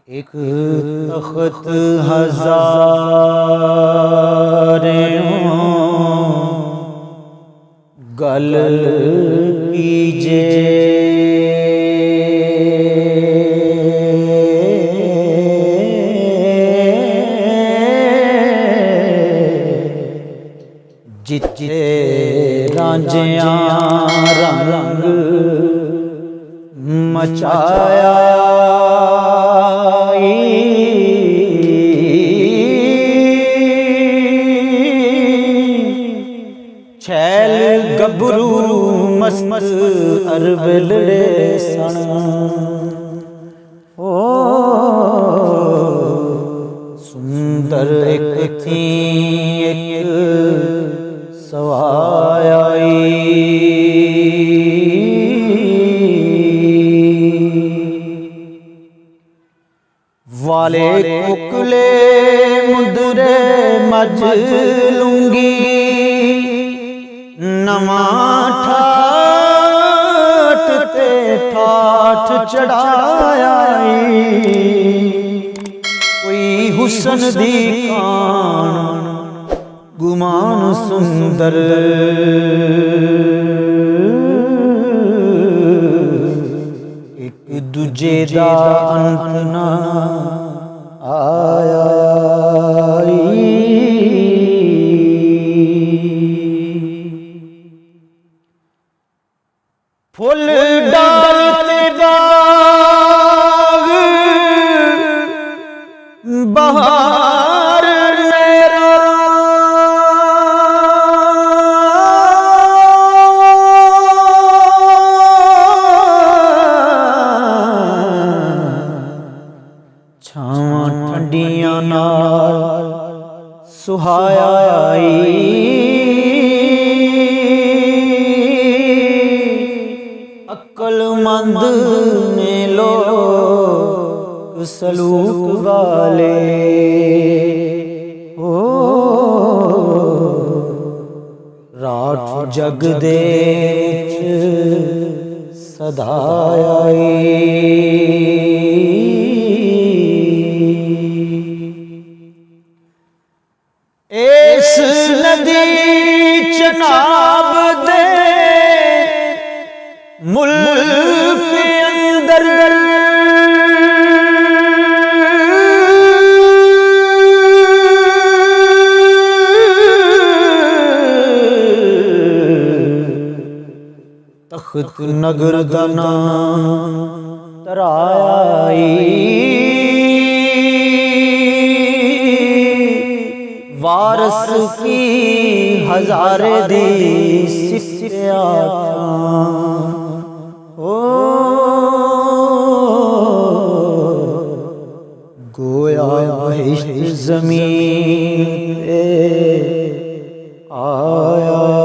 एक तख्त हज़ारों गल कीजे, जिते रांझिया रंग मचाया, छैल गबरू मस्त अरबलड़े सन। ओ सुंदर एक थी एक सवाई, वाले कुकले मुदरे मज लूंगी, नवा ठाठ ते ठाठ चढ़ाया, कोई हुसन दी कान गुमान सुंदर, एक दूजे दा अंत ना आया। फुल डालते बाग बहार मेरा, छावां ठंडियां नाल सुहाया आई, अक्लमंद ने लोग सलूक वाले, ओ राठ जग दे सदाई। इस नदी चनाब दे मुल्क के अंदर तख्त नगर दा नाम तराई, वारस की हजारे दी सिफिया, ओ गोया बहिश्त ज़मीन पे आया।